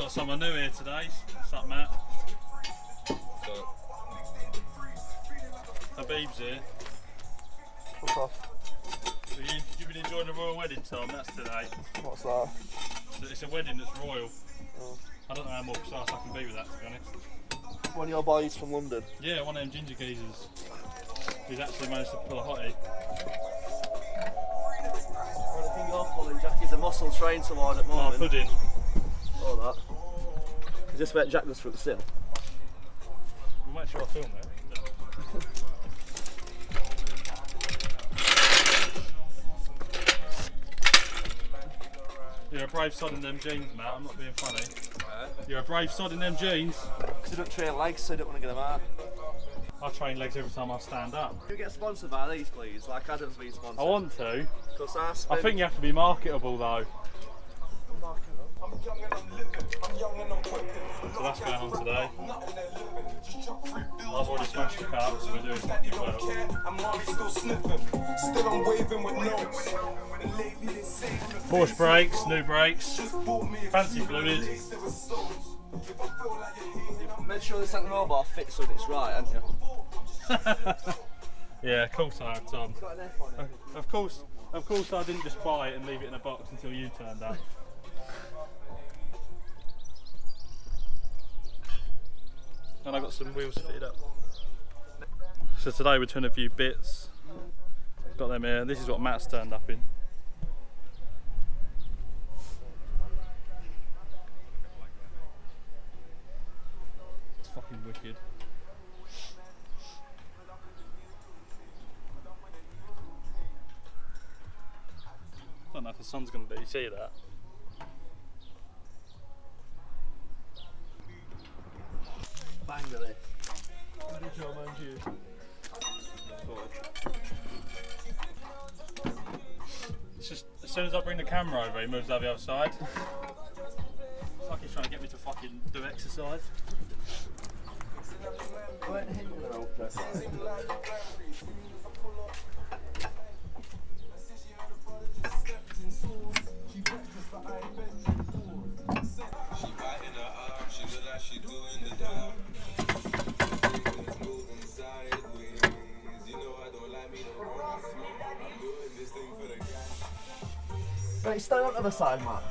got someone new here today. What's up, Matt? Habib's here. What's off? So you've been enjoying the royal wedding, Tom? That's today. What's that? It's a wedding that's royal. Oh. I don't know how more precise I can be with that, to be honest. One of your boys from London? Yeah, one of them ginger geezers. He's actually managed to pull a hottie. Well, the thing you're pulling, Jack, is a muscle train toward at the moment. Oh, pudding. All that. Is this where Jack goes through the sill? We'll make sure I film it. You're a brave sod in them jeans, Matt. I'm not being funny. You're a brave sod in them jeans. Because I don't train legs, so I don't want to get them out. I train legs every time I stand up. Can you get sponsored by these, please? Like Adam's been sponsored. I want to. Because I think you have to be marketable, though. So that's going on today. I've already smashed the cup, so we're doing fucking well. Porsche brakes, new brakes, fancy fluid. Make sure the centre mobile fits so it's right, haven't you? Yeah, of course I have, Tom. Of course I didn't just buy it and leave it in a box until you turned up. And I got some wheels fitted up. So today we're doing a few bits. Got them here. This is what Matt's turned up in. It's fucking wicked. I don't know if the sun's going to let you see that. Bang with it. Good job, mind you. It's just, as soon as I bring the camera over, he moves over the other side. It's like he's trying to get me to fucking do exercise. Right, stand on the other side, Matt.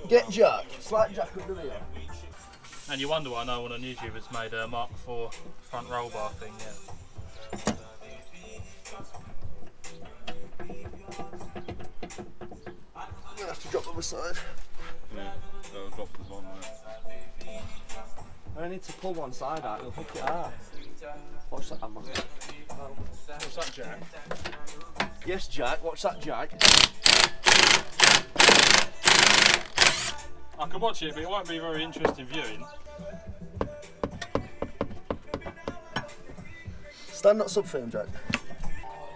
Get Jack. Slide Jack under here. And you wonder why no one on YouTube has made a Mark IV front roll bar thing yet. I'm gonna have to drop the other side. Yeah, that'll drop this one, right? I need to pull one side out, it'll hook it out. Watch that, man. What's that, Jack? Yes, Jack, watch that, Jack. I could watch it, but it won't be very interesting viewing. Stand up subfilm, Jack.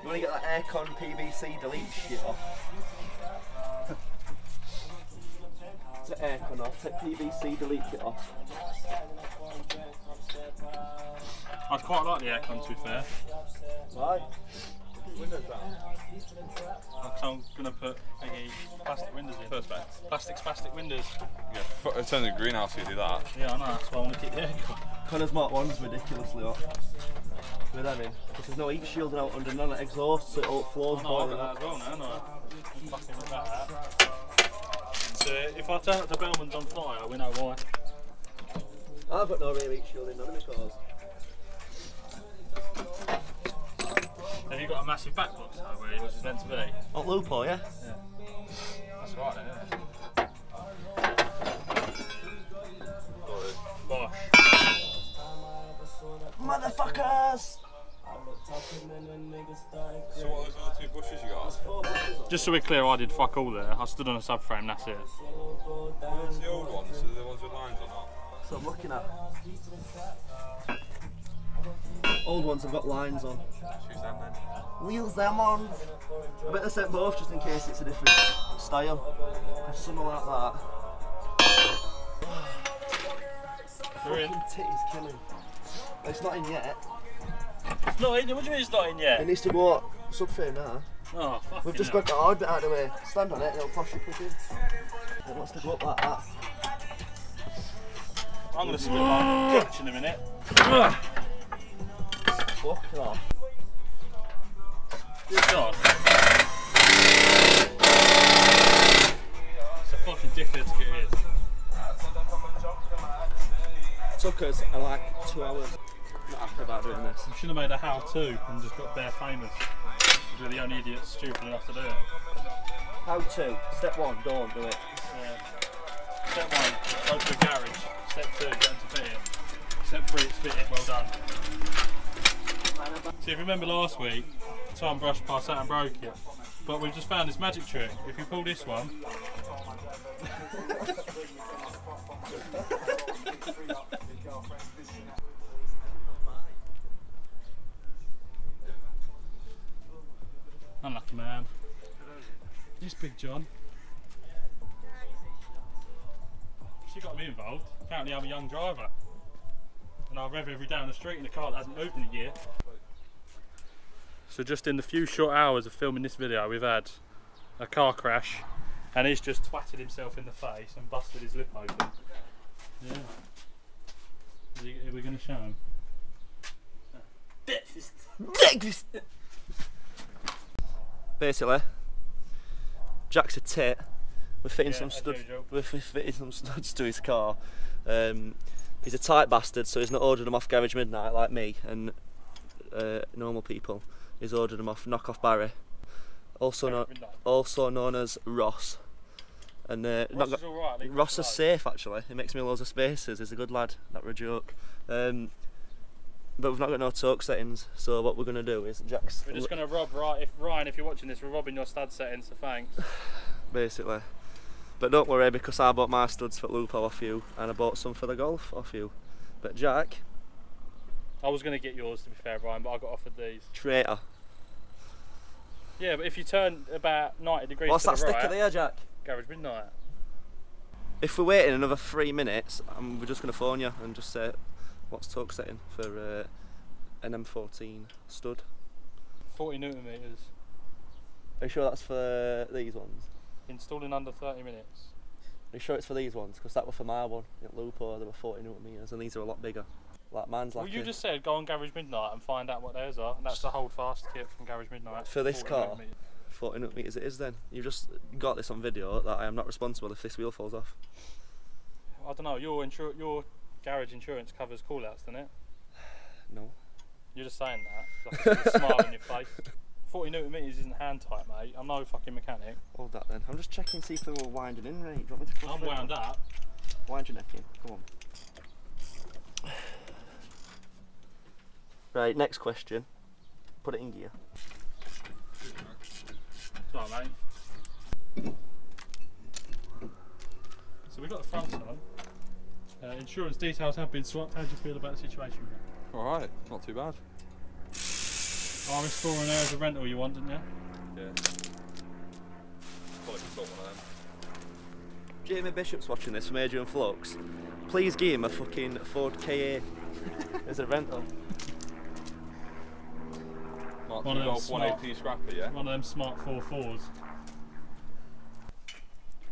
You want to get that aircon PVC delete shit off? Take aircon off, take PVC delete it off. I'd quite like the aircon, to be fair. Why? Windows down. I'm going to put thingy plastic windows in. First bet. Plastic windows. Yeah, in terms of greenhouse, you do that. Yeah, I know, that's why I want to keep the aircon. Connor's Mark 1's ridiculously hot. With them in. Because there's no heat shielding out under none of exhaust, so it all flows I boiling know, I've up. got that as well now, no. I'm fucking with that. So if I turn up the Bellman's on fire, we know why. I've got no real heat shielding, none of my cars. Have you got a massive back box though, where it was meant to be? Hot Lupo, yeah? Yeah. That's right then, isn't it? Bosh. Motherfuckers! So what are those other two bushes you got? Just so we're clear, I did fuck all there. I stood on a subframe, that's it. Those the old ones, so the ones with lines on them. That's what I'm looking at. Old ones have got lines on. Choose them then. We'll use them on. I bet they sent both just in case it's a different style. Something like that. We're in. Titty's killing. It's not in yet. It's not in. What do you mean it's not in yet? It needs to go sub-frame now. Oh, fucking We've just hell. got the hard bit out of the way. Stand on it and it'll push you quick in. It wants to go up like that. I'm going to split my clutch in a minute. Fuck off. Good God. It's a fucking dickhead to get in. Took us like 2 hours. Not happy about doing this. We should have made a how-to and just got bare famous. Because we're the only idiots stupid enough to do it. How to? Step 1, don't do it. Yeah. Step 1, go to the garage. Step 2, get them to fit it. Step 3, it's fit it. Well done. See, if you remember last week, Tom brushed past that and broke it. But we've just found this magic trick. If you pull this one, unlucky man. This Big John. She got me involved. Apparently I'm a young driver. And I rev every day on the street in a car that hasn't moved in a year. So just in the few short hours of filming this video, we've had a car crash and he's just twatted himself in the face and busted his lip open. Yeah. Are we going to show him? Breakfast! Basically, Jack's a tit. We're fitting some studs. We're fitting some studs to his car. He's a tight bastard, so he's not ordered them off Garage Midnight like me and normal people. He's ordered them off Knockoff Barry, also known as Ross. And Ross is alright. Ross is safe actually. He makes me loads of spaces. He's a good lad. That were a joke. But we've not got no torque settings, so what we're going to do is Jack's. We're just going to rob Ryan, if you're watching this, we're robbing your stud settings, so thanks. Basically. But don't worry, because I bought my studs for Lupo off you and I bought some for the Golf off you. But Jack. I was going to get yours to be fair, Brian, but I got offered these. Traitor. Yeah, but if you turn about 90 degrees What's to that the right, sticker there, Jack? Garage Midnight. If we're waiting another 3 minutes, we're just going to phone you and just say, what's torque setting for an M14 stud? 40 Newton meters. Are you sure that's for these ones? Installing under 30 minutes. Are you sure it's for these ones? Because that were for my one at Lupo, they were 40 Newton meters and these are a lot bigger. Like mine's like. Well, you just said go on Garage Midnight and find out what theirs are. And that's the hold fast kit from Garage Midnight. For this car, 40 Newton meters it is then. You've just got this on video that I am not responsible if this wheel falls off. I don't know, your garage insurance covers call-outs, doesn't it? No. You're just saying that, so I can see a smile on your face. 40 Newton meters isn't hand tight, mate. I'm no fucking mechanic. Hold that then. I'm just checking to see if they were winding in right. Do you want me to I'm wound up. Wind your neck in. Come on. Right, next question. Put it in gear. Sorry, mate. So we've got the fronts on. Insurance details have been swapped. How do you feel about the situation? Alright, not too bad. RS4 and there's a rental you want, didn't you? Yeah. Thought you got one of them. Jamie Bishop's watching this from Adrian Flux. Please give him a fucking Ford KA as a rental. Mark One of them Golf 180 scrapper, yeah? One of them smart 4.4s.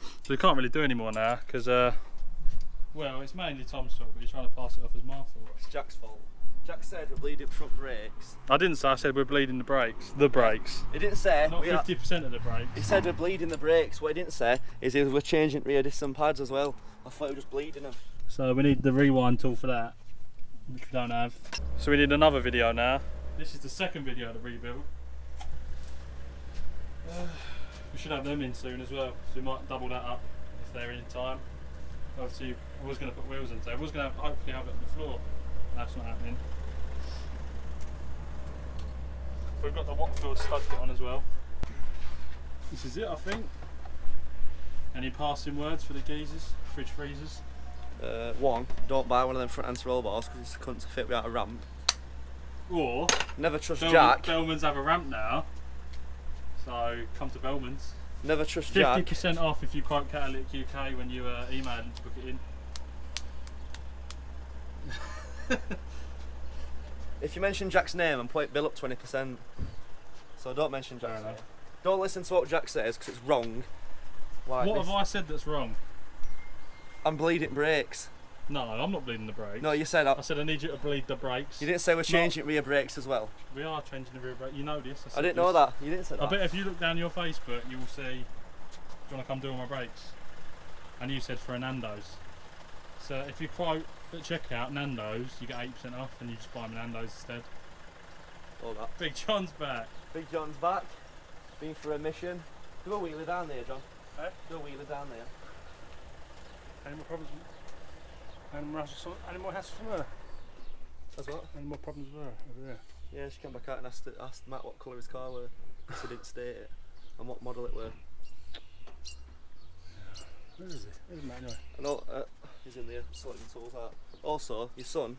So we can't really do any more now because, well, it's mainly Tom's fault, but he's trying to pass it off as my fault. It's Jack's fault. Jack said we're bleeding front brakes. I didn't say, I said we're bleeding the brakes. The brakes. He didn't say. Not 50% of the brakes. He said we're bleeding the brakes. What he didn't say is we're changing rear discs and pads as well. I thought we were just bleeding them. So we need the rewind tool for that, which we don't have. So we need another video now. This is the second video of the rebuild. We should have them in soon as well, so we might double that up if they're in time. Obviously, I was going to put wheels into it. I was going to hopefully have it on the floor. That's not happening. We've got the Watfields stud kit on as well. This is it, I think. Any passing words for the geezers, fridge freezers? One, don't buy one of them front end roll bars because it's a cunt to fit without a ramp. Or never trust Jack. Bellman's have a ramp now, so come to Bellman's. Never trust Jack. 50% off if you quote Catalytic UK when you email them to book it in. If you mention Jack's name, I'm putting Bill up 20%. So don't mention Jack's name. Don't listen to what Jack says because it's wrong. What have I said that's wrong? I'm bleeding brakes. No, I'm not bleeding the brakes. No, you said I said I need you to bleed the brakes. You didn't say we're changing rear brakes as well. We are changing the rear brake. You know this. I didn't know that. You didn't say that. I bet if you look down your Facebook, you will see. Do you want to come do all my brakes? And you said for a Nando's. So if you quote at checkout Nando's, you get 8% off, and you just buy them Nando's instead. All that. Big John's back. Big John's back. Been for a mission. Do a wheelie down there, John. Eh? Do a wheelie down there. Any more problems? Any more hassle from her? As what? Any more problems with her over there? Yeah, she came back out and asked Matt what colour his car were. Because he didn't state it. And what model it were. Where is he? Where's Matt anyway? I know, he's in there sorting the tools out. Also, your son.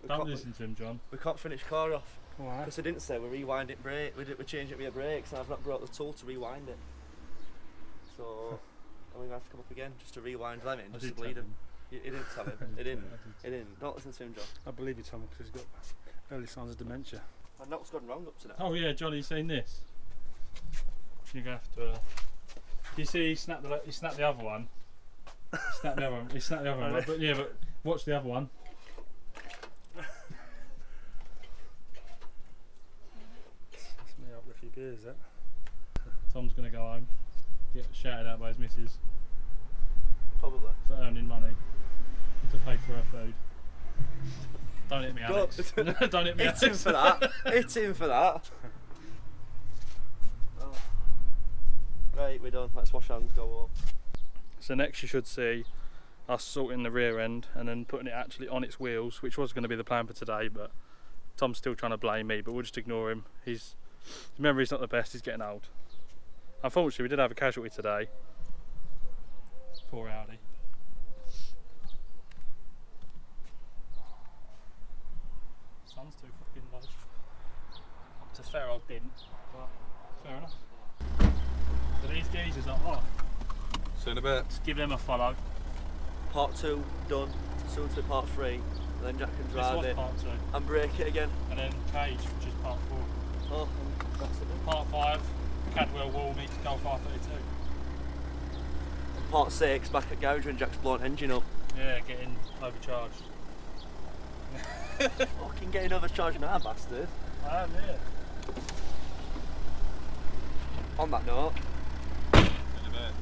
Don't listen to him, John. We can't finish car off. Why? Because I didn't say we're rewinding brake, we're changing rear brakes, and I've not brought the tool to rewind it. So I'm going to have to come up again just to rewind them in, just to bleed them. He didn't tell him. He didn't. Don't listen to him, John. I believe you, Tom, because he's got early signs of dementia. And what's gone wrong up to now? Oh yeah, Johnny, you seen this? You're going to have to. You see, he snapped the other one. He snapped the other one. He snapped the other one. But yeah, but watch the other one. That's me up with a few beers, that. Tom's going to go home, get shouted out by his missus. Probably. For earning money to pay for her food. Don't hit me, Alex. Don't hit me, Alex. Hit him for that. Hit him for that. Oh. Right, we're done. Let's wash hands, go home. So next you should see us sorting the rear end and then putting it actually on its wheels, which was going to be the plan for today, but Tom's still trying to blame me, but we'll just ignore him. His memory's not the best, he's getting old. Unfortunately, we did have a casualty today. Poor Audi. Sun's too fucking low. It's a fair old didn't, but fair enough. So these geezers are off. See you in a bit. Just give them a follow. Part 2 done, soon to be part 3, and then Jack can drive it part 2. and break it again. And then Cage, which is part 4. Oh, that's it. Part 5, Cadwell Wall meets Golf R32. And part 6, back at garage when Jack's blown engine up. Yeah, getting overcharged. Fucking getting overcharged now, bastard. I am, yeah. On that note, See you in a bit.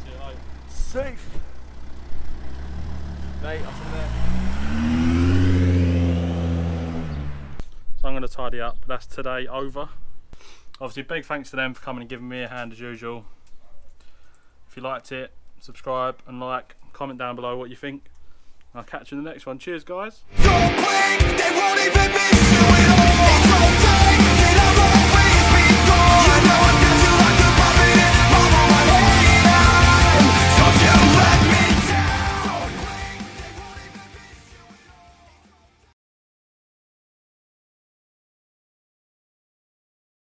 See you later. safe! Right, off in a bit. So I'm going to tidy up, but that's today over. Obviously big thanks to them for coming and giving me a hand as usual. If you liked it, subscribe and like, comment down below what you think. I'll catch you in the next one. Cheers guys. Don't blink, they won't even miss you.